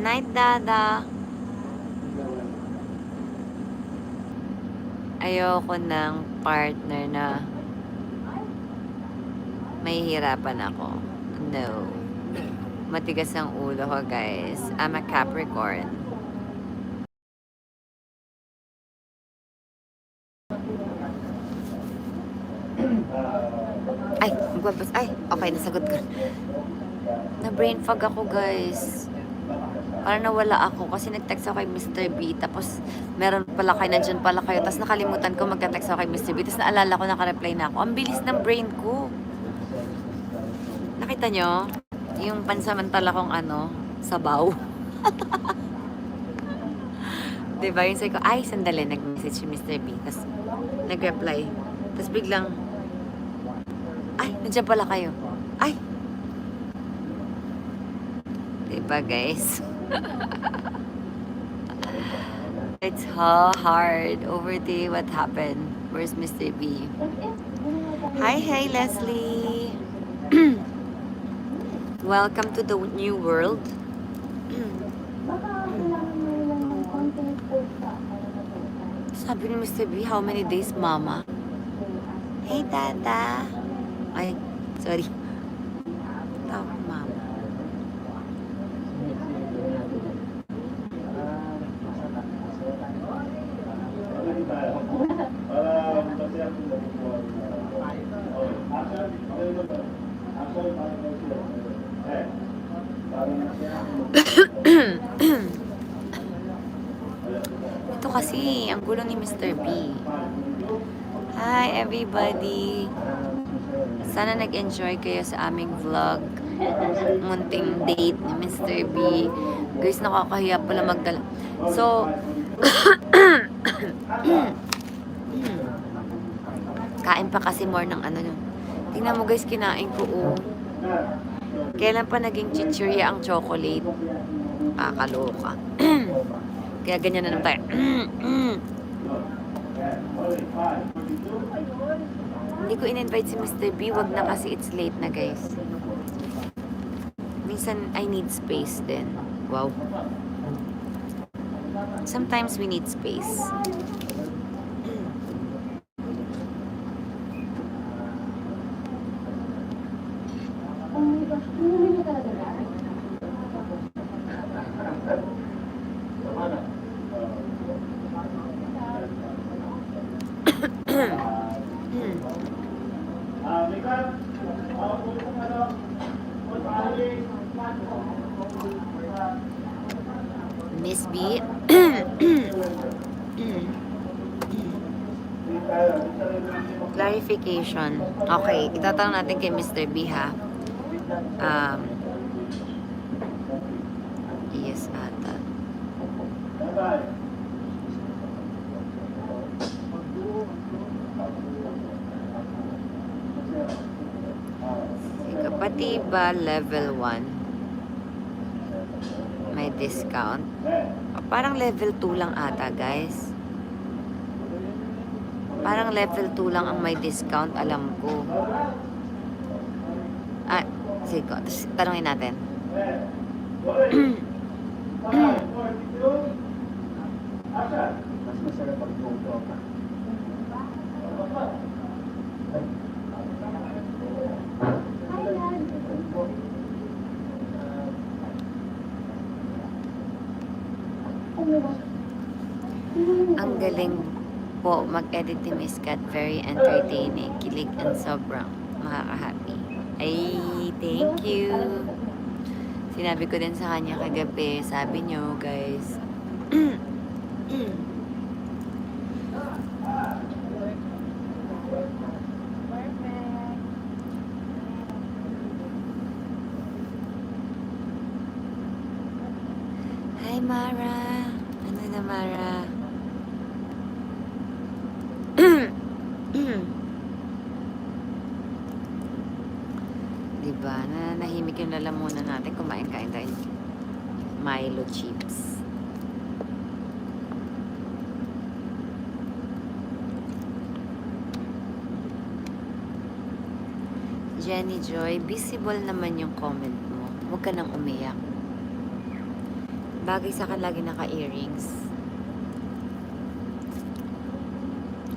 Night, Dada. Ayoko ng partner na mahihirapan ako. No. Matigas ang ulo ko, guys. I'm a Capricorn. Ay, magbabas. Ay, okay, nasagot ko. Na-brain fog ako, guys. Parang nawala ako kasi nag-text ako kay Mr. B. Tapos, meron pala kayo, nandyan pala kayo. Tapos nakalimutan ko mag-text ako kay Mr. B. Tapos naalala ko, naka-reply na ako. Ang bilis ng brain ko. Nakita nyo? Yung pansamantala kong sabaw. Diba? Yung sabi ko, ay, sandali, nag-message si Mr. B. Tapos, nag-reply. Tapos biglang, ay, nandiyan pala kayo. Ay! Diba, guys? It's hard. Over the what happened. Where's Mr. B? Hi, Leslie. Welcome to the new world. Sabi ni Mr. B, how many days, mama? Hey, Tata. Ay, sorry. Tawag, mama. Ito kasi, ang gulo ni Mr. B. Hi, everybody. Sana nag-enjoy kayo sa aming vlog. Munting date ni Mr. B. Guys, nakakahiya pala magdala. So, kain pa kasi more ng tingnan mo guys, kinain ko, oh. Kailan pa naging chichirya ang chocolate? Kakaloka. Kaya ganyan na naman tayo. Hindi ko in-invite si Mr. B. Wag na kasi it's late na, guys. Minsan, I need space din. Wow. Sometimes we need space. Miss B. Clarification. Okay, itatanong natin kay Mr. B, ha. Yes, ata. Pati ba level 1 may discount? Parang level 2 lang ata, guys. Parang level 2 lang ang may discount, alam ko. Ah, sige ko. Tanungin natin. Mas masarap pag-go ka. Ang galing po mag-edit ni Miss Kat. Very entertaining. Kilig and sobrang makaka-happy. Ay, thank you. Sinabi ko din sa kanya kagabi. Sabi nyo, guys. Hi, Mara. Ano na, Mara? Diba? Nahimik yung lalamunan natin. Kumain-kain tayo. Milo chips. Jenny Joy, visible naman yung comment mo. Huwag ka nang umiyak. Bagay sa akin lagi naka-earrings.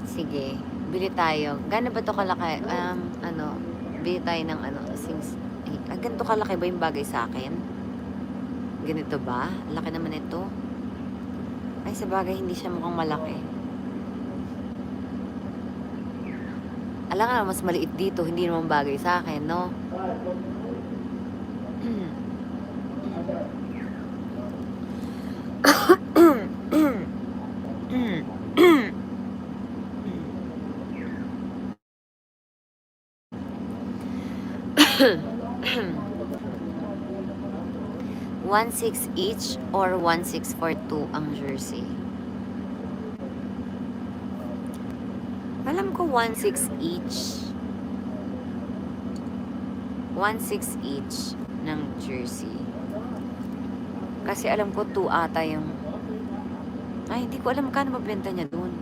Sige, bili tayo. Gano'n ba to kalaki? Bili tayo ng ganito kalaki ba yung bagay sa akin? Ganito ba? Laki naman ito. Ay, sa bagay, hindi siya mukhang malaki. Alam nga, mas maliit dito. Hindi naman bagay sa akin, no? $1.6 each or $1.6 for 2 ang jersey. Alam ko $1.6 each. $1.6 each ng jersey. Kasi alam ko 2 ata yung... Ay, hindi ko alam kano mabenta niya dun.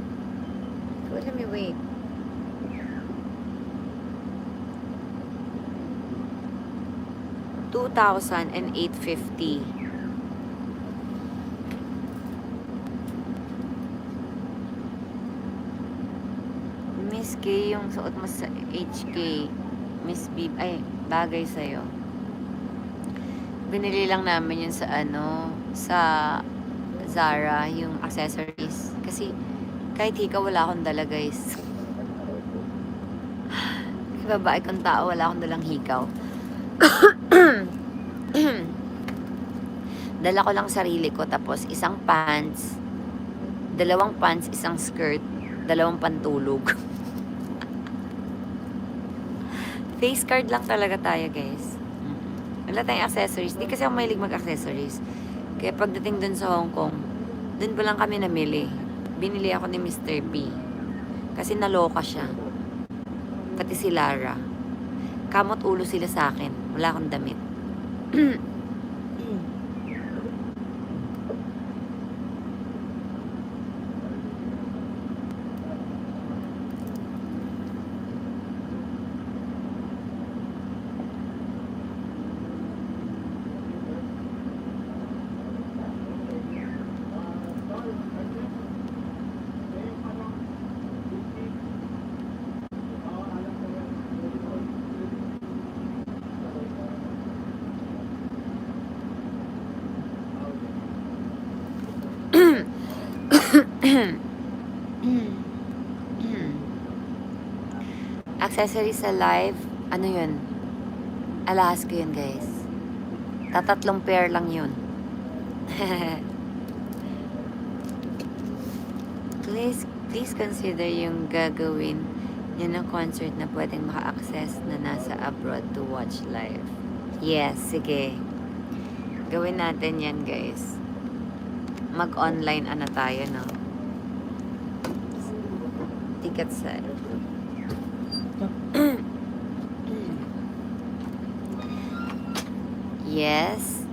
So, let me wait. $2,850. Miss K, yung suot mo sa HK. Miss B, ay, bagay sa'yo. Binili lang namin yun sa sa Zara, yung accessories. Kasi, kahit hika, wala akong dala, guys. Babae kong tao, wala akong dalang hikaw. Dala ko lang sarili ko, tapos isang pants, 2 pants, isang skirt, 2 pantulog. Face card lang talaga tayo, guys. Wala tayong accessories. Di kasi ako mahilig mag-accessories. Kaya pagdating dun sa Hong Kong, dun pa lang kami namili. Binili ako ni Mr. B. Kasi naloka siya. Pati si Lara. Kamot ulo sila sa akin. Wala akong damit. Accessories sa live, ano yun? Alahas ko yun, guys. Tatatlong pair lang yun. please consider yung gagawin yun ng concert na pwedeng maka-access na nasa abroad to watch live. Yes, sige. Gawin natin yan, guys. Mag-online tayo, no? Ticket sale. Yes.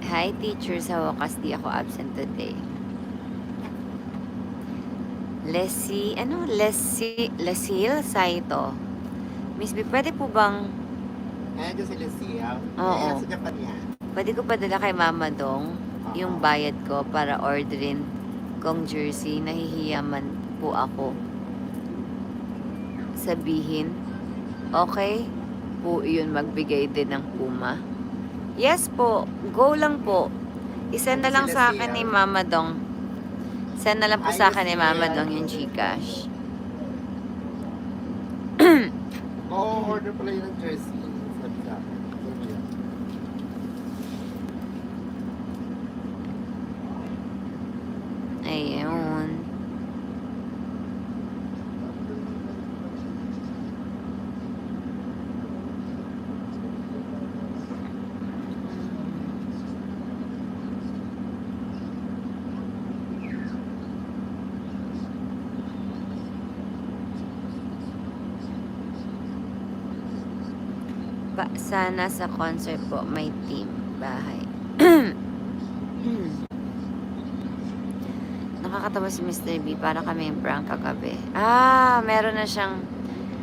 Hi, teacher. Sa wakas, di ako absent today. Lesil Saito. Miss B, pwede po bang... Ayan si Lucia. Oo. Sa Japan yan. Pwede ko padala kay Mama Dong yung bayad ko para orderin kong jersey. Nahihiya man po ako sabihin. Okay po yun, magbigay din ng Puma. Yes po, go lang po. Isend na lang sa akin ni Mama Dong. Send na lang po sa akin ni Mama Dong yung Gcash. Oo, order pala yun ng jersey. Sabi sa akin. Ayun. Sana sa concert po may team bahay. Nakakatawa si Mr. B, para kami yung prank kagabi. Meron na siyang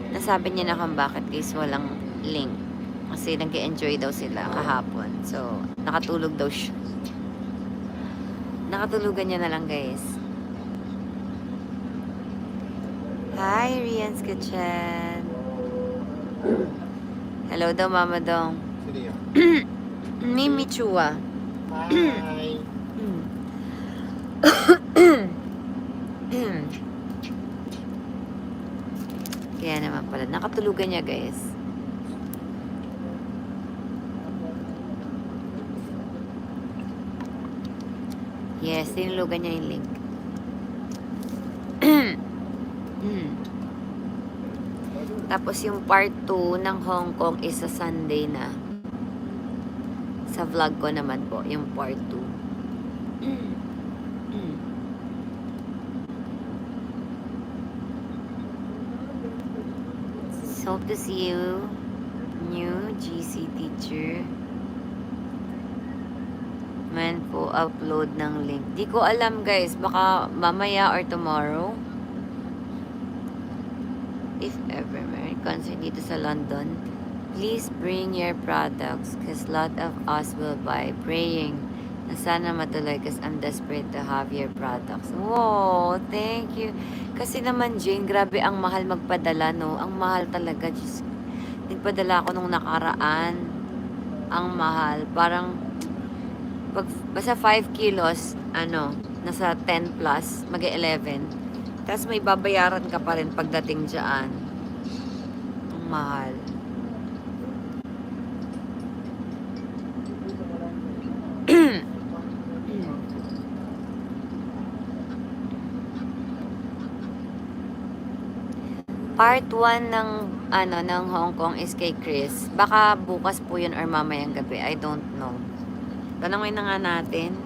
nasabi niya na kung bakit guys walang link. Kasi nag-enjoy daw sila kahapon. So, nakatulog daw siya. Nakatulugan niya na lang, guys. Hi, Rian's Kitchen. Hello daw, Mama Dong. Sino yun? Mimi Chua. Hi! Kaya naman pala, nakatulugan niya, guys. Yes, tinulugan niya yung link. Tapos yung part 2 ng Hong Kong is sa Sunday na. Sa vlog ko naman po, yung part 2. So, hope to see you, new GC teacher. Man po, upload ng link. Di ko alam, guys. Baka mamaya or tomorrow. If ever may concert dito sa London, please bring your products because lot of us will buy. Praying na sana matuloy because I'm desperate to have your products. Wow, thank you. Kasi naman, Jane, grabe ang mahal magpadala, no? Ang mahal talaga. Just, nagpadala ako nung nakaraan. Ang mahal. Parang, basta 5 kilos, nasa 10 plus, mag-11. Tapos may babayaran ka pa rin pagdating dyan. Ang mahal. Part 1 ng Hong Kong is kay Chris. Baka bukas po yun or mamayang gabi. I don't know. Tanongin na nga natin.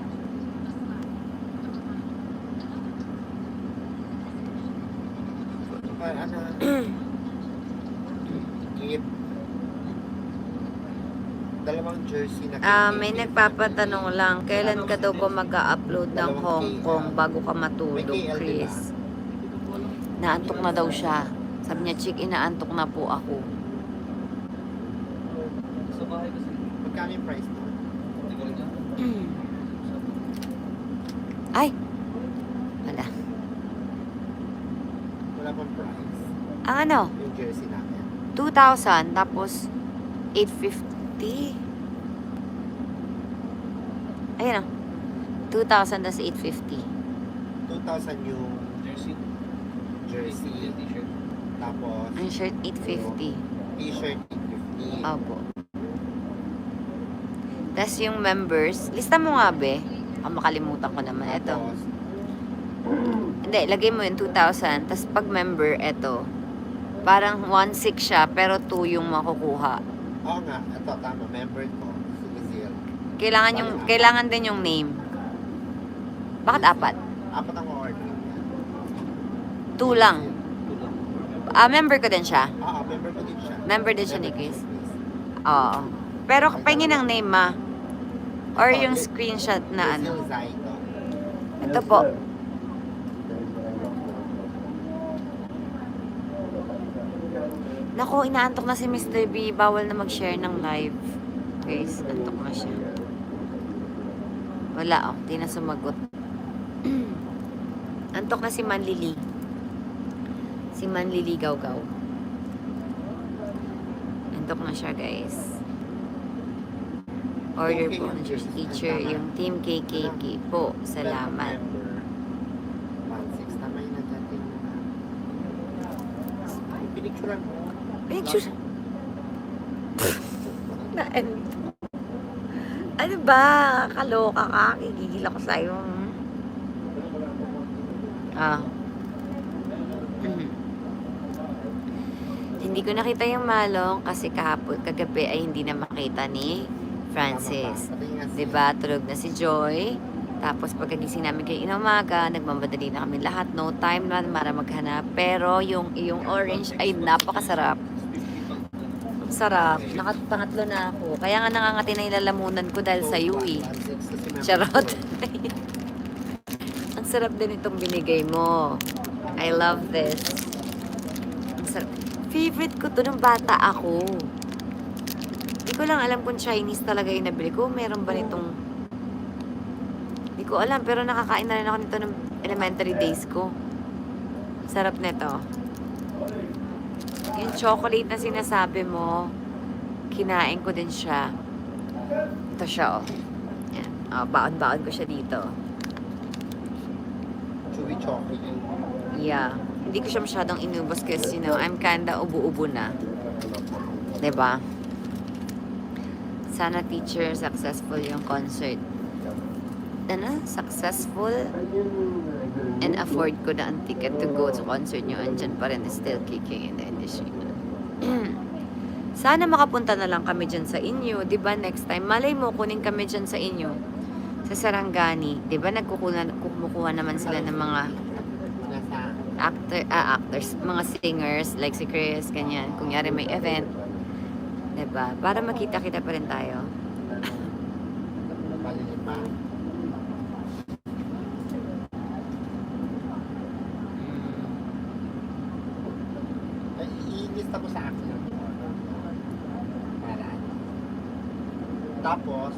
Gift. Dalawang jersey na May nagpapatanong lang, kailan ka daw po mag-upload ng Hong Kong bago ka matulog, Chris? Naantok na daw siya. Sabi niya, Chick, inaantok na po ako. Magkano yung price mo? Ay! Wala. Wala pang price. Ang ano? Yung jersey natin. 2,000 tapos 850. Ayun o. 2,000 tapos 850. 2,000 yung jersey. Tapos Ang shirt 850. t-shirt 850. Opo. Tapos yung members, lista mo nga be. Makalimutan ko naman. Ito. Tapos, Hindi, lagay mo yung 2,000. Tapos pag member, ito. Parang 1,600 siya, pero 2 yung makukuha. oo nga, ito tama, member ko. Si Lizelle. Kailangan din yung name. Bakit 4? Apat ang order. 2 lang. Member ko din siya. Oo, member ko din siya. Member din siya ni Chris. Oo. Pero pahingin ang name, ma. Or yung screenshot na ano. Lizelle Zaito. Ito po. Nako, inaantok na si Mr. B. Bawal na mag-share ng live. Guys, antok na siya. Wala, di na sumagot. Antok na si Manlili. Si Manlili Gaw-Gaw. Antok na siya, guys. Order po ng teacher, yung Team KKK po. Salamat. Member. 1,600. Tama yun na dati. Pinicturean mo. Picture. Ano ba? Kaloka ka. Gigigil ako sa'yo. Hindi ko nakita yung malong kasi kagabi ay hindi na makita ni Francis. Diba? Tulog na si Joy. Tapos pagkagising namin kay inamaga, nagmamadali na kami lahat. No time na para maghanap. Pero yung orange ay napakasarap. Ang sarap. Pangatlo na ako. Kaya nga nangangati na yung lalamunan ko dahil sa iyo eh. Charot. Ang sarap din itong binigay mo. I love this. Ang sarap. Favorite ko to nung bata ako. Hindi ko lang alam kung Chinese talaga yung nabili ko. Meron ba nitong... Hindi ko ko alam, pero nakakain na rin ako nito ng elementary days ko. Sarap nito. Yung chocolate na sinasabi mo, kinain ko din siya. Ito siya, oh. Yan. Oh, baon-baon ko siya dito. Chewy chocolate. Yeah. Hindi ko siya masyadong inubos kasi, you know, I'm kinda ubo-ubo na. 'Di ba? Sana teacher, successful yung concert. Ano? Successful and afford ko na ang ticket to go to concert nyo. Andyan pa rin, still kicking in the industry. Sana makapunta na lang kami dyan sa inyo. 'Di ba next time? Malay mo, kunin kami dyan sa inyo. Sa Sarangani. 'Di ba kumukuha naman sila ng mga Nasa actors, mga singers, like si Chris, ganyan. Kung yari may event. 'Di ba? Para makita-kita pa rin tayo. palilima. Ay, i-lista ko sa akin. Para. Tapos,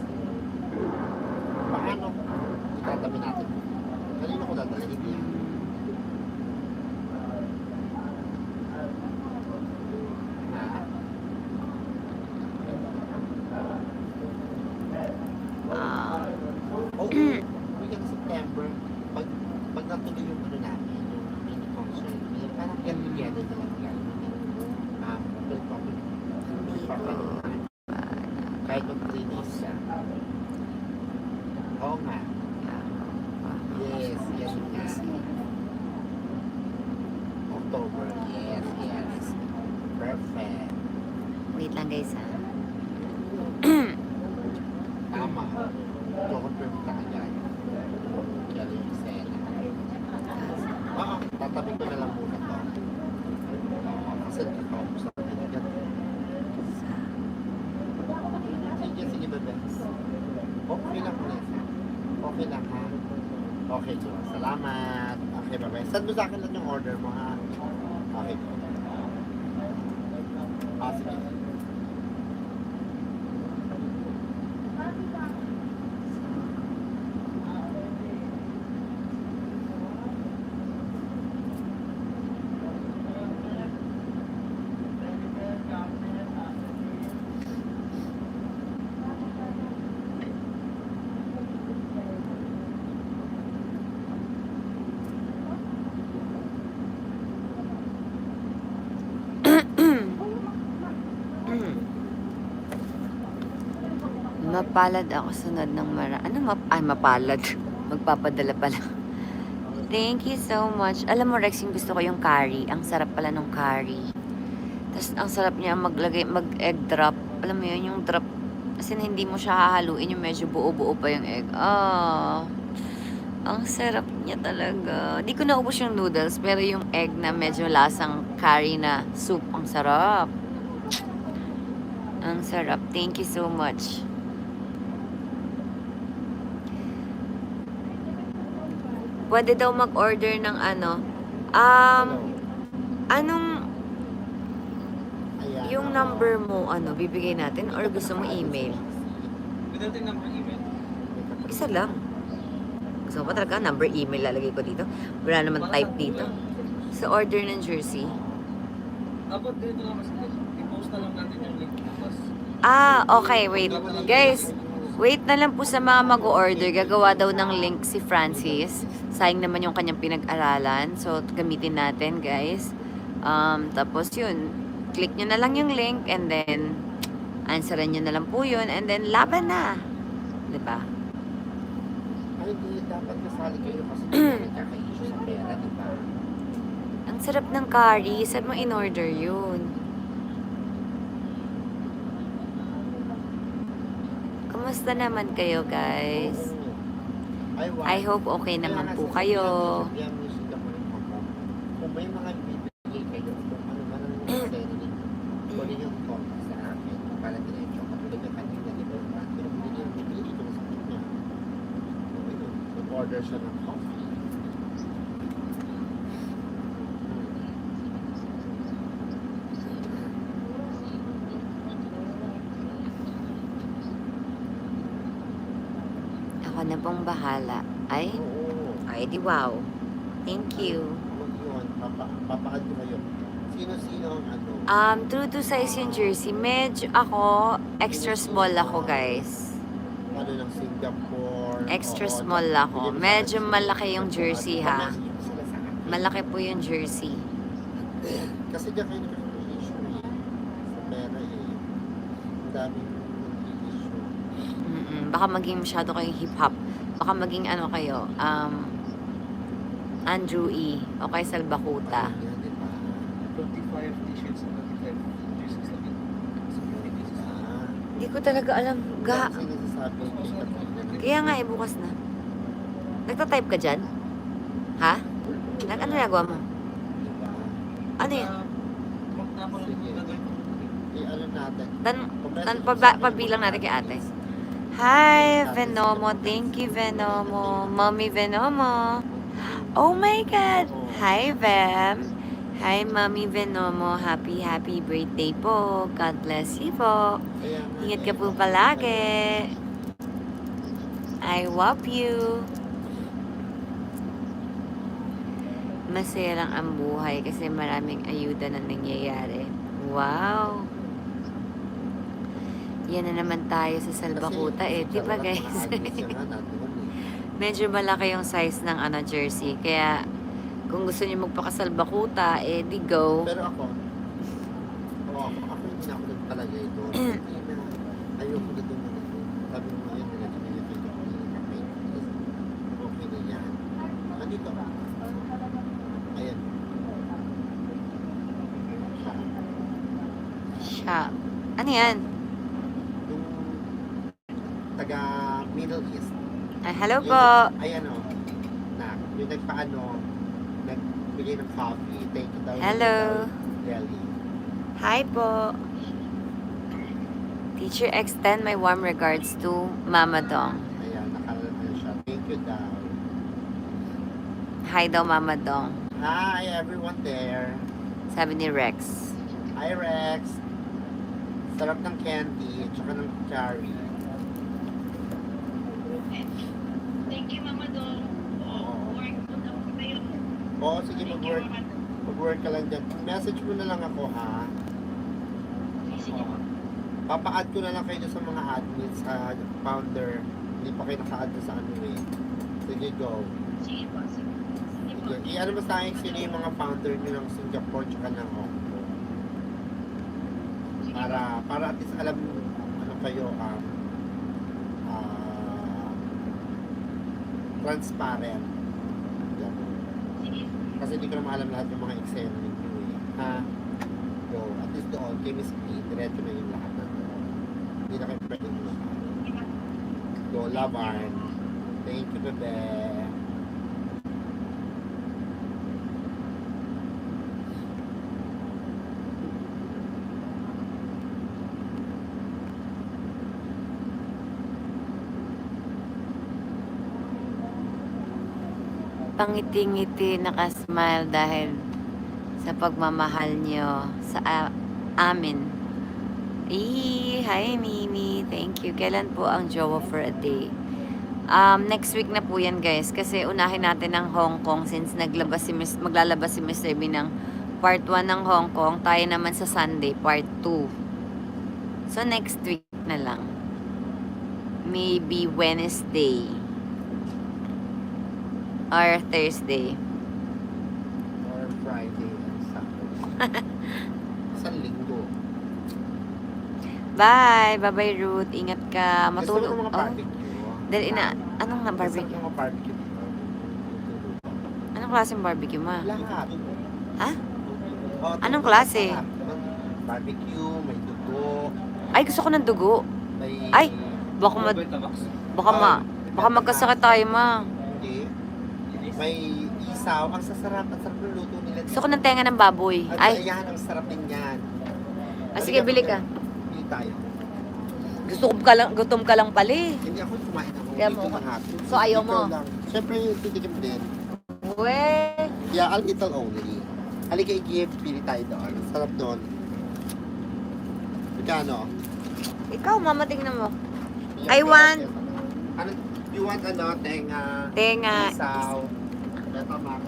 paano itatabi natin? Kanino ko dadalhin yan? Ah, Oh, weekend September, pag natuloy yung ano namin, yung mini concert, yung parang get together na lang yan. Kahit mag 3 days siya. Oo nga. Yes, yes, yes. October, yes, yes. Perfect. wait lang guys ha. Tama. Confirm ka kanya. Kaya yung Sena. Oo, tatabi ko na lang muna to. Kasi nakakaupos na din. Sige, sige, bebes. Okay lang po, Nessa. Okay lang, ha? Okay, so, salamat. Okay, bye-bye. Send mo sa akin lang yung order mo, ha? Okay. Ah, sige. Mapalad ako sunod ng mapalad. Magpapadala pala. Thank you so much. Alam mo, Rex, yung gusto ko yung curry. Ang sarap pala ng curry. Tapos, ang sarap niya mag-egg drop. Alam mo yun, yung drop. Kasi hindi mo siya hahaluin, yung medyo buo-buo pa yung egg. Ang sarap niya talaga. Di ko naubos yung noodles, pero yung egg na medyo lasang curry na soup, ang sarap. Ang sarap. Thank you so much. Pwede daw mag-order ng ano. Anong Ayan. yung number mo, bibigay natin or gusto mo email? Without yung number email. Isa lang. Gusto mo pa talaga number email lalagay ko dito? Wala naman type dito. Sa order ng jersey. Dapat dito lang kasi i-post na lang natin yung link. Tapos, Okay, wait. Guys, wait na lang po sa mga mag-order. Gagawa daw ng link si Francis. Sayang naman yung kanyang pinag-aralan. So, gamitin natin, guys. Tapos yun, click nyo na lang yung link and then answeran nyo na lang po yun and then laban na. Diba? Ay, hindi. Dapat kasali kayo kasi nagkaka-issue sa pera, di ba? Ang sarap ng curry. Saan mo in-order yun? Kumusta naman kayo, guys? I hope okay naman po kayo. Kung may mga bibigay kayo, kung ano man ang necessary, kunin yung contact sa akin para diretso. Kapag may kanina, di ba? Pero bibili ko sa kanya. Mag-order siya ng coffee. Ako na pong nang bahala. Ay, Oo. ay di wow. Thank you. Huwag yun. Papaad ko kayo. Sino-sino ang ano? True to size yung jersey. Medyo ako, extra small ako guys. Ano ng Singapore. Extra oo, small tsaka ako. bigyan mo sa Medyo akin malaki sino- yung jersey, ano, ha? pamessage mo sila sa akin. Malaki po yung jersey. Kasi diyan kayo nag-issue eh. Sa pera eh. Ang daming issue. Baka maging masyado kayong hip-hop. Baka maging ano kayo, Andrew E. O kay Salbakuta. Ayun yan, di ba? 25 t-shirts and 25 jerseys lang yun. Ah. Hindi ko talaga alam. Kasi nagsasabi kay Katrina. Kaya nga eh, bukas na. Nagtatype ka dyan? Ha? Ano nagawa mo? Diba? Ano yan? Magtapon lang Sige. gagawin ko. Ano natin? Pabilang natin kay ate. Hi, Venomo. Thank you, Venomo. Mommy Venomo. Oh my God. Hi, Vem. Hi, Mommy Venomo. Happy birthday po. God bless you po. Ingat ka po palagi. I love you. Masaya lang ang buhay kasi maraming ayuda na nangyayari. Wow. Yan na naman tayo sa Salbakuta eh. Di ba guys? Medyo malaki yung size ng jersey. Kaya kung gusto niyo magpakasalbakuta, eh di go. Pero ako hindi na ako nagpalagay doon. Hindi na. Ayoko na doon. Sabi mo yun, nilagay ko yung kape. Okay na yan. Nandito ka. Ayan. Shop. Ano yan? Yung taga Middle East. Ay, hello Yung po. Ayan o. Yung nagbigay ng coffee. Thank you daw. Hello. Delhi. Hi po. Teacher, extend my warm regards to Mama Dong. Ayan, nakalala siya. Thank you daw. Hi daw, Mama Dong. Hi everyone there. Sabi ni Rex. Hi Rex. Sarap ng candy at saka ng cherry. Thank you, Mama Dong. Work po na po kayo. Oo, sige Thank you, mag-work. Mama Dong. Mag-work ka lang dyan. Message mo na lang ako ha. Sige po. Papa-add ko na lang kayo sa mga admins sa founder. Hindi pa kayo naka-add sa ano eh. Sige, go. Sige po. Sige. Sige po. Sige. I-ano mo sa akin sino yung mga founder nyo ng Singapore tsaka ng Hong Kong. Sige po. Para at least alam ano kayo transparent. Yan. Sige. Kasi hindi ko naman alam lahat ng mga eksena ninyo eh. Ha? Go. At least doon, kay Miss P, diretso na yung lahat na doon. Hindi na kayo pwede mo. Go, Lavarn. Thank you, bebe. Pangiti-ngiti, nakasmile dahil sa pagmamahal nyo sa amin. Hi Mimi, thank you. Kailan po ang Jowa for a Day? Next week na po yan guys, kasi unahin natin ang Hong Kong since maglalabas si Mr. B ng part 1 ng Hong Kong. Tayo naman sa Sunday, part 2. So next week na lang. Maybe Wednesday or Thursday. Or Friday and Saturday. Isang linggo. Bye! Bye-bye Ruth. Ingat ka. Gusto Matulog. mo ng mga Oh, barbecue? dahil anong na Gusto barbecue? mo mga barbecue dito? Anong klaseng barbecue ma? Lahat. Ha? Oh, Anong klase? lahat. Barbecue, may dugo, Ay, gusto ko ng dugo. may... Ay! Baka Baka magkasakit tayo ma. Hindi. May isaw. Ang sasarap. Ang sarap ng luto nila. Gusto ko ng tenga ng baboy. Ay, Ay, ayan. Ang sarap din yan. sige, bili ka. Bili tayo. Gutom ka lang pala eh. Hindi ako kumain ako. Kaya Dito mo- lahat. So, ayaw mo? Ikaw lang. Siyempre, titikim din. We! Yeah, I'll eat all only. Halika, i-give. Pili tayo doon. Ang sarap doon. Magkano? Ikaw, mama, tingnan mo. Yeah, I want- Ano? You want ano, tenga, Tenga. isaw, Betamax,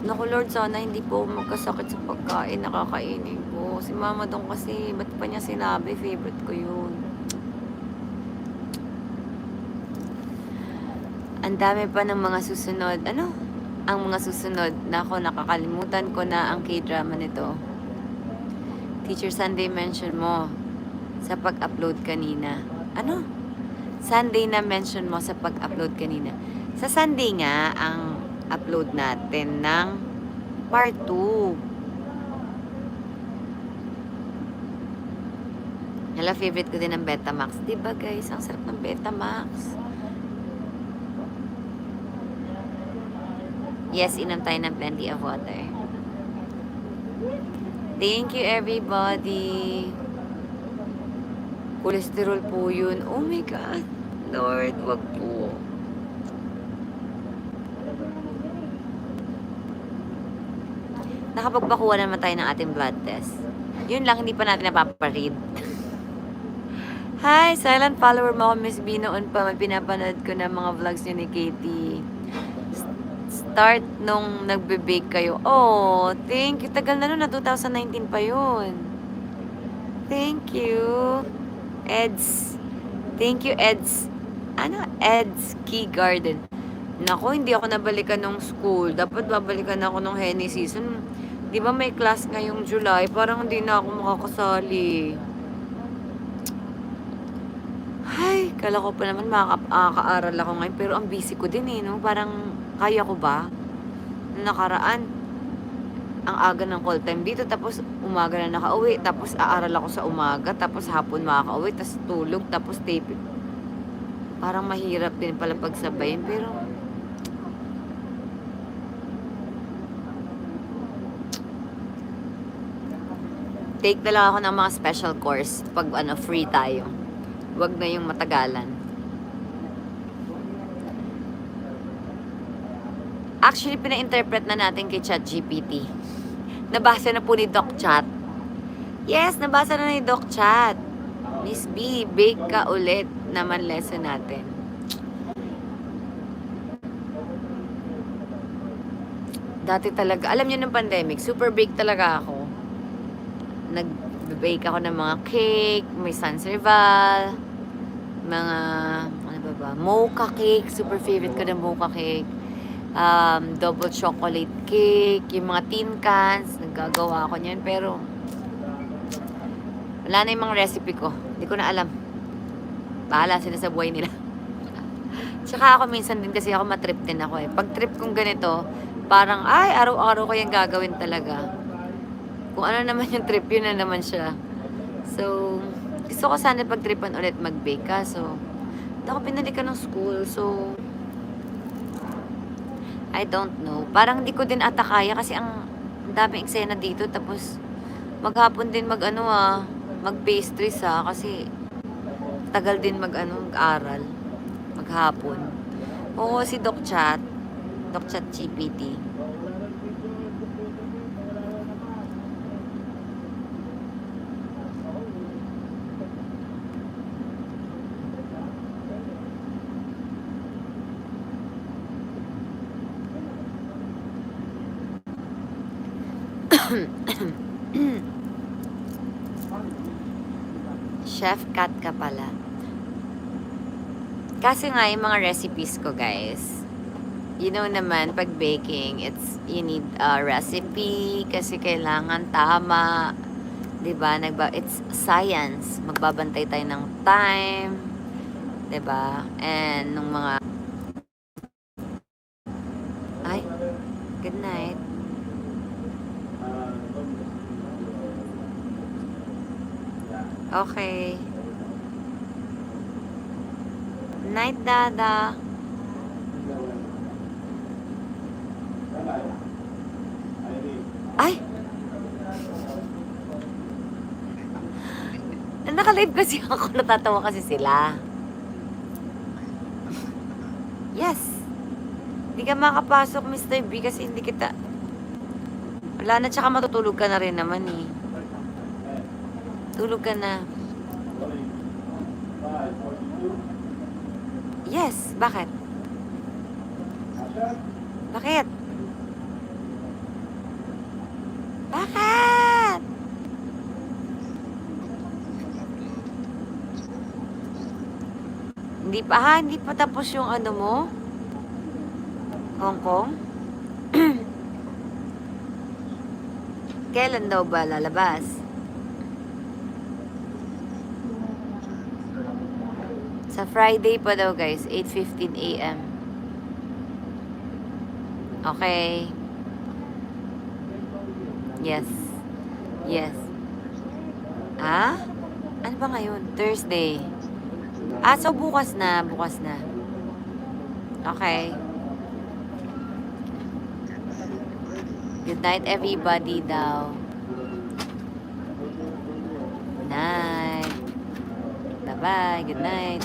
Naku Lord, sana hindi po magkasakit sa pagkain nakakainin ko. Si Mama Dong kasi, ba't pa niya sinabi? Favorite ko yun. Ang dami pa ng mga susunod. Ano? Ang mga susunod. Nako, nakakalimutan ko na ang K-drama nito. Teacher Sunday mention mo sa pag-upload kanina. Ano? Sunday na mention mo sa pag-upload kanina. Sa Sunday nga, ang upload natin ng part 2. Hala, favorite ko din ang Betamax. Diba guys? Ang sarap ng Betamax. Yes, inom tayo ng plenty of water. Thank you everybody. Cholesterol po yun. Oh my God. Lord, wag po. Nakapagpakuha naman tayo ng ating blood test. Yun lang, hindi pa natin napaparead. Hi, silent follower mo ako, Miss B. Noon pa, may pinapanood ko na mga vlogs niyo ni Katie. Start nung nagbe-bake kayo. Oh, thank you. Tagal na nun, na 2019 pa yun. Thank you. Eds. Thank you, Eds. Ano? Eds Key Garden. Nako, hindi ako nabalikan ng school. Dapat babalikan ako ng Henny season. Di ba may class ngayong July? Parang hindi na ako makakasali. Ay, kala ko pa naman makaka-aaral ako ngayon. Pero ang busy ko din eh, no? Parang kaya ko ba? Nakaraan, ang aga ng call time dito, tapos umaga na nakauwi, tapos aaral ako sa umaga, tapos hapon makakauwi, tapos tulog, tapos tape. Parang mahirap din pala pagsabayin, pero take na lang ako ng mga special course pag free tayo. Wag na yung matagalan. Actually, pina-interpret na natin kay ChatGPT. Nabasa na po ni Doc Chat. Yes, nabasa na ni Doc Chat. Miss B, bake ka ulit naman lesson natin. Dati talaga, alam niyo ng pandemic, super bake talaga ako. Nag-bake ako ng mga cake, may Sancerval, mga, ano ba, mocha cake, super favorite ko ng mocha cake. Double chocolate cake, yung mga tin cans, naggagawa ako niyan, pero wala na yung mga recipe ko. Hindi ko na alam. Bahala sila sa buhay nila. Tsaka ako minsan din kasi ako matrip din ako eh. Pag trip kong ganito, parang ay, araw-araw ko yung gagawin talaga. Kung ano naman yung trip, yun na naman siya. So, gusto ko sana pag-tripan ulit mag-bake ka. So, hindi ako pinalikan ng school. So, I don't know. Parang di ko din ata kaya kasi ang daming eksena dito. Tapos, maghapon din mag-pastries kasi tagal din mag-aral. Maghapon. Oo, si Doc Chat GPT. Chef Kat ka pala. Kasi nga yung mga recipes ko guys, you know naman pag baking, you need a recipe kasi kailangan tama, 'di ba? It's science. Magbabantay tayo ng time, 'di ba? And nung mga good night. Okay. Night, Dada. Ay! Naka-live kasi ako. Natatawa kasi sila. Yes. Hindi ka makapasok, Mr. B, kasi hindi kita... Wala na, tsaka matutulog ka na rin naman eh. Tulog ka na. Yes, bakit? Bakit? Bakit? Hindi pa tapos yung ano mo? Hong Kong? Kailan daw ba lalabas? Sa Friday pa daw guys, 8:15 a.m. Okay. Yes. Yes. Ah? Ano ba ngayon? Thursday. Ah, so bukas na. Bukas na. Okay. Good night everybody daw. Night. Bye-bye. Good night.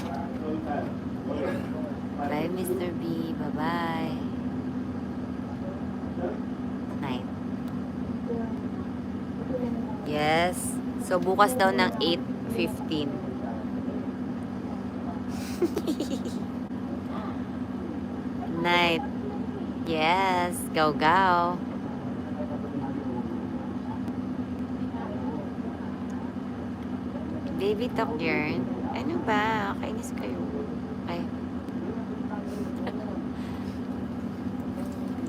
Bye, Mr. B. Bye-bye. Night. Yes. So, bukas daw ng 8:15. Night. Yes. Go, go. Baby talk yarn. Ano ba? Kainis kayo. Ay.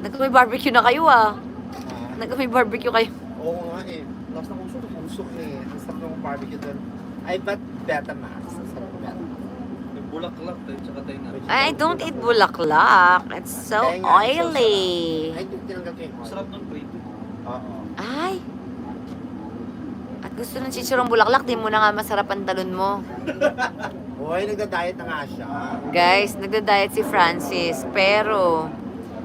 Nag-may barbecue na kayo ah. Nag-may barbecue kayo. Oo nga eh. Lakas ng usok eh. Ang sarap ng barbecue doon. Ay, but Betamax. Ang sarap ng Betamax. Yung bulaklak tayo, tsaka tayo na. I don't eat bulaklak. It's so oily. Ay, tinanggal ko yung oil. Sarap ng prito. Oo. Ay. At gusto ng chichurong bulaklak, di mo na nga masarap ang talon mo. Hoy, nagda-diet na nga siya. Guys, nagda-diet si Francis. Pero,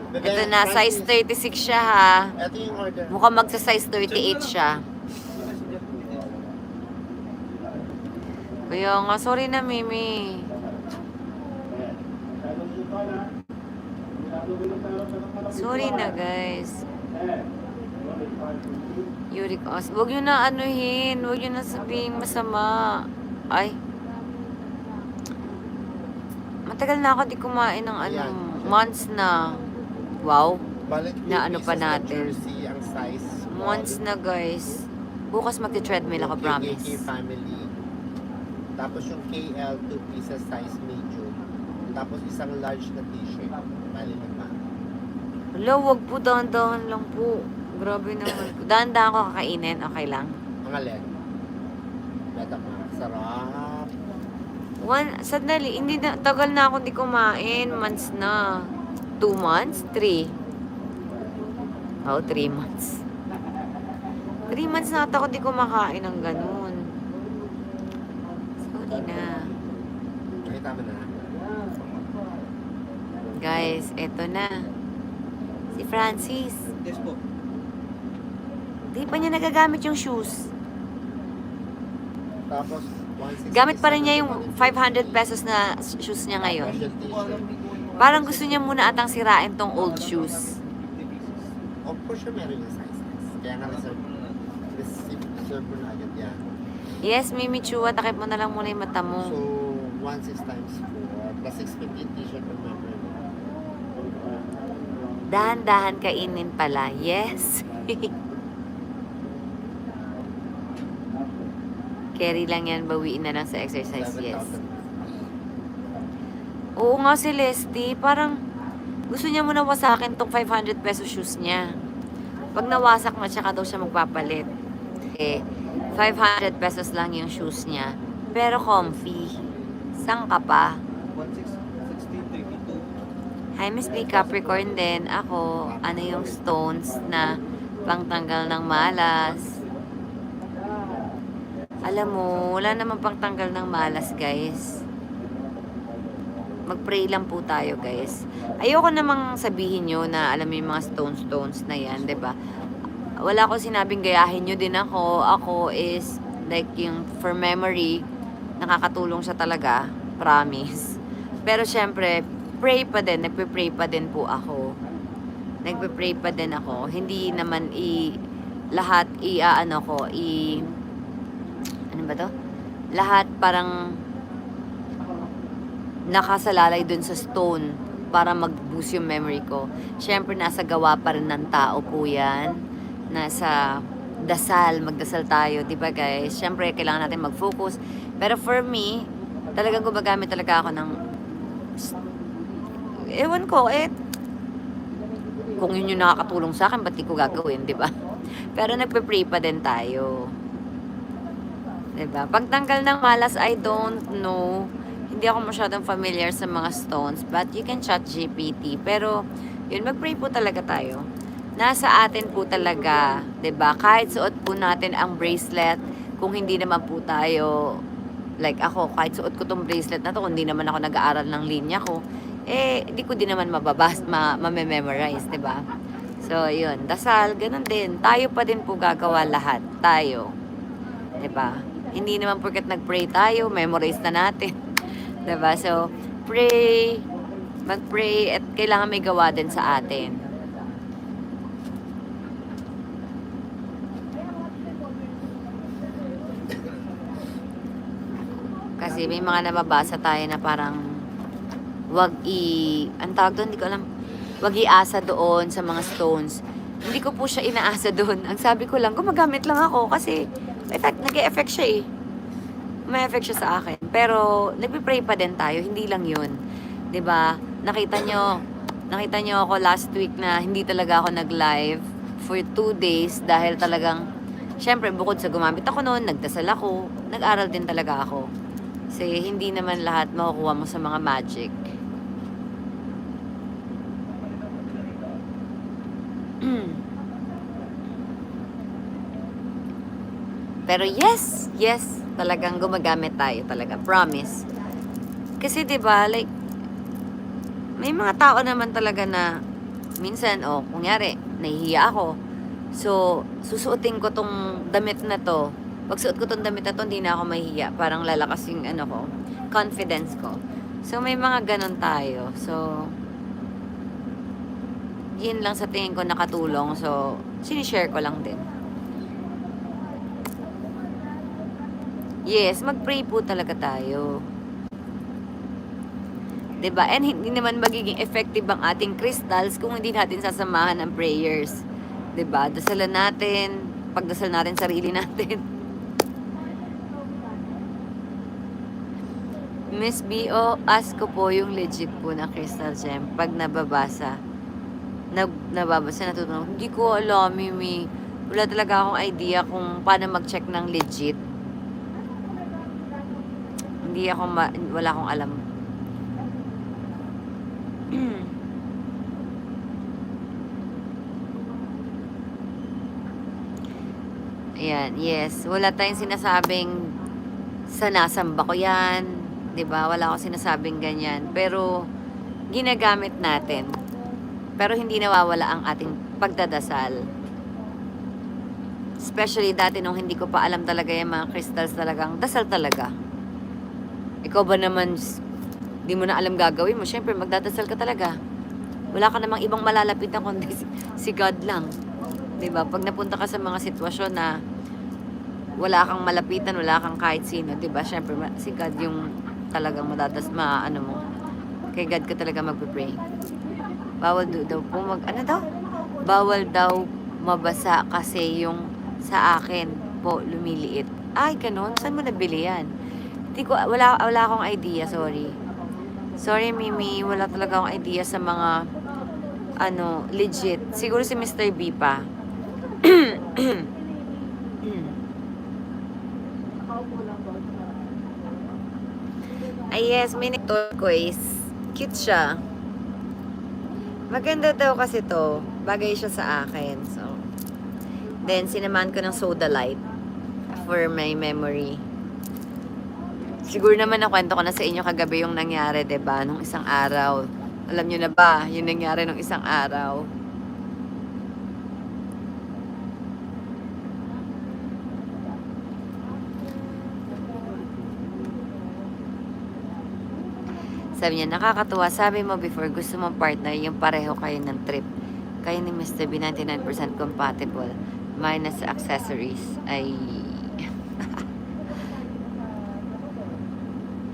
Bebe, ito na, size Francis, 36 siya ha. Ito yung order. Mukhang magsa-size 38 siya. Kaya nga, sorry na Mimi. Sorry na guys. Uric acid. Huwag nyo na anuhin. Huwag nyo na sabihin masama. Ay. Matagal na ako di kumain ng ano. Ayan. Months na. Wow. Balik Na ano pa pieces ng natin. Jersey, ang size. Months na guys. Bukas magti-treadmill ako, promise. KKK family. Tapos yung KL, 2 pieces size medium. Tapos isang large na t-shirt. Bali naman. Wala, wag po. Dahan-dahan lang po. Grabe naman po. Dahan-dahan ko kakainin. Okay lang. Ang alin. Betamax. Sarap. Sandali. Hindi na, tagal na ako di kumain. Months na. 2 months? 3. Oh, 3 months. 3 months na ata ako di kumakain ng ganun. Sorry na. Nakita mo na. Guys, eto na. Si Francis. Yes po. Di pa niya nagagamit yung shoes. Tapos, 160 Gamit pa rin niya yung 500 pesos na shoes niya ngayon. Special Hindi ko alam, t-shirt. hindi ko yung- Parang gusto niya muna atang sirain tong old shoes. Of course, siya meron yung sizes. Kaya nga reserve mo na agad yan. Yes, Mimi Chua, takip mo na lang muna yung mata mo. So, 1.6 times 4 plus 6.15 t-shirt per member. Dahan-dahan kainin pala. Yes. Carry lang yan, bawiin na lang sa exercise. Yes. 7,000. Oo nga si Leslie, parang gusto niya muna wasakin tong 500 peso shoes niya. Pag nawasak na, tsaka daw siya magpapalit. Eh, 500 pesos lang yung shoes niya. Pero comfy. Saan ka pa? 1632. Hi, Miss B. Capricorn din. Ako, ano yung stones na pangtanggal ng malas. Alam mo, wala naman pangtanggal ng malas, guys. Mag-pray lang po tayo, guys. Ayoko namang sabihin nyo na alam mo yung mga stones na yan, 'di ba? Wala ko sinabing gayahin nyo din ako. Ako is like yung for memory, nakakatulong siya talaga. Promise. Pero syempre, pray pa din. Nagpe-pray pa din po ako. Nagpe-pray pa din ako. Hindi naman lahat ano ba to? Lahat parang nakasalalay dun sa stone para mag-boost yung memory ko. Siyempre, nasa gawa pa rin ng tao po yan. Nasa dasal, magdasal tayo, di ba guys? Siyempre, kailangan natin mag-focus. Pero for me, talagang gumagamit talaga ako ng, ewan ko, kung yun yung nakakatulong sa akin, ba't di ko gagawin, di ba? Pero nagpe-pray pa din tayo. Di ba? Pagtanggal ng malas, I don't know. Hindi ako masyadong familiar sa mga stones, but you can chat GPT. Pero, yun, mag-pray po talaga tayo. Nasa atin po talaga, 'di ba? Kahit suot po natin ang bracelet, kung hindi naman po tayo, like ako, kahit suot ko tong bracelet na to, kung hindi naman ako nag-aaral ng linya ko, di ko din naman ma-memorize, 'di ba? So, yun, dasal, ganun din. Tayo pa din po gagawa lahat. Tayo. 'Di ba? Hindi naman porket nag-pray tayo, memorize na natin. 'Di ba? So, pray, mag-pray, at kailangan may gawa din sa atin. Kasi may mga nababasa tayo na parang ang tawag doon, hindi ko alam, wag iasa doon sa mga stones. Hindi ko po siya inaasa doon. Ang sabi ko lang, gumagamit lang ako kasi nag-e-effect siya eh. May effect siya sa akin. Pero nagpe-pray pa din tayo, hindi lang yun. 'Di ba? Nakita nyo ako last week na hindi talaga ako nag-live for 2 days dahil talagang, syempre bukod sa gumamit ako noon, nagdasal ako, nag-aral din talaga ako. Kasi hindi naman lahat makukuha mo sa mga magic. Pero yes, talagang gumagamit tayo talaga, promise. Kasi 'di ba, like may mga tao naman talaga na minsan kunyari nahihiya ako. So, susuotin ko tong damit na to. Pag suot ko tong damit na to, hindi na ako mahihiya. Parang lalakas yung confidence ko. So, may mga ganon tayo. So, yun lang sa tingin ko nakatulong. So, sinishare ko lang din. Yes, mag-pray po talaga tayo. 'Di ba? And hindi naman magiging effective ang ating crystals kung hindi natin sasamahan ng prayers. 'Di ba? Dasalan natin, pagdasal natin sarili natin. Miss B.O., ask ko po yung legit po na crystal gem. Pag nababasa, natutunan. Hindi ko alam, Mimi. Wala talaga akong idea kung paano mag-check ng legit. Wala akong alam. Ayan, yes. Wala tayong sinasabing sanasamba ko yan. 'Di ba? Wala akong sinasabing ganyan. Pero, ginagamit natin. Pero hindi nawawala ang ating pagdadasal. Especially dati nung hindi ko pa alam talaga yung mga crystals, talagang dasal talaga. Ikaw ba naman, di mo na alam gagawin mo, syempre magdadasal ka talaga. Wala ka namang ibang malalapitan kundi si God lang. 'Di ba? Pag napunta ka sa mga sitwasyon na wala kang malapitan, wala kang kahit sino, 'di ba? Syempre si God yung talagang mo. Kay God ka talaga magpe-pray. Bawal daw po Bawal daw mabasa kasi yung sa akin po lumiliit. Ay, ganun. Saan mo nabili yan? Wala akong idea, sorry. Sorry, Mimi, wala talaga akong idea sa mga legit. Siguro si Mr. B pa. Ay, yes, may turquoise. Cute siya. Maganda daw kasi to. Bagay siya sa akin. So, then, sinamahan ko ng soda light for my memory. Siguro naman nakwento ko na sa inyo kagabi yung nangyari, 'di ba? Nung isang araw. Alam nyo na ba yung nangyari nung isang araw? Sabi niya, nakakatuwa. Sabi mo before, gusto mong partner yung pareho kayo ng trip. Kayo ni Mr. B, 99% compatible. Minus accessories. Ay...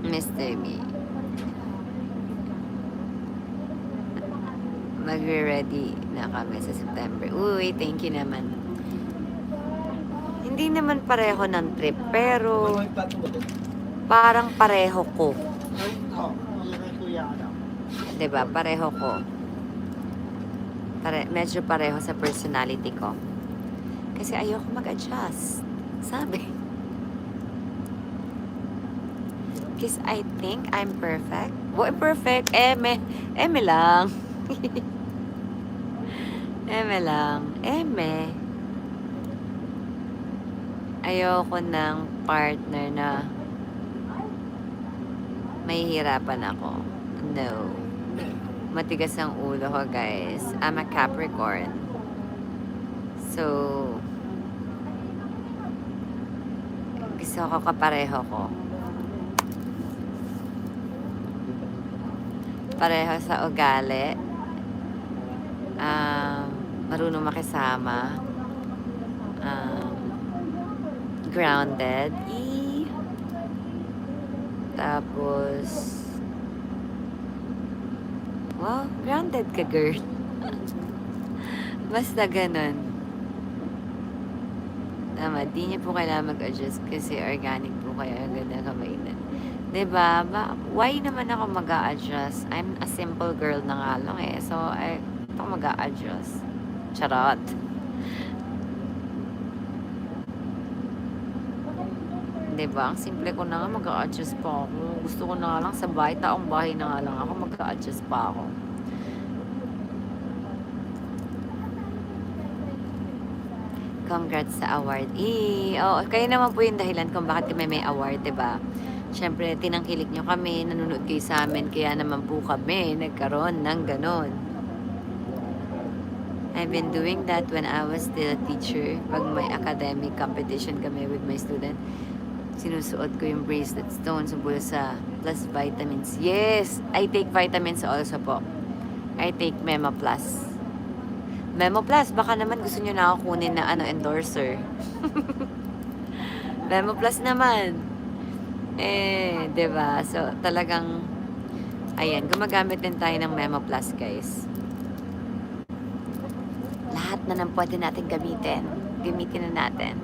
Mr. B. magre-ready na kami sa September. Uy, thank you naman. Hindi naman pareho ng trip, pero May plato ba doon? parang pareho ko. Ay, yun ay kuya, ano? 'Di ba? Pareho ko. Medyo pareho sa personality ko. Kasi ayoko mag-adjust. Sabi. Because I think I'm perfect. Perfect. Eme lang. Eme lang. Eme. Ayoko ng partner na may hirapan ako. No. Matigas ang ulo ko, guys. I'm a Capricorn. So, gusto ko kapareho ko. Pareho sa ugali. Marunong makisama. Grounded. Tapos, wow, grounded ka, girl. Basta ganun. Tama, di niya po kailangan mag-adjust kasi organic po kayo. Ang ganda kamainan. Diba? Why naman ako mag-a-adjust? I'm a simple girl na nga lang eh. So, ito mag-a-adjust. Charot. Diba? Ang simple ko na nga, mag-a-adjust pa ako. Gusto ko na nga lang sa bahay, taong bahay na nga lang ako, mag-a-adjust pa ako. Congrats sa award. Oh, kayo naman po yung dahilan kung bakit kami may award, diba? Siyempre, tinangkilik nyo kami, nanonood kayo sa amin, kaya naman po kami nagkaroon ng ganon. I've been doing that when I was still a teacher. Pag may academic competition kami with my student, sinusuot ko yung bracelet stones sa plus vitamins. Yes! I take vitamins also po. I take Memo Plus. Memo Plus, baka naman gusto nyo na ako kunin na endorser. Memo Plus naman. Diba? So, talagang, ayan, gumagamit din tayo ng Memo Plus, guys. Lahat na ng pwede natin gamitin. Gamitin na natin.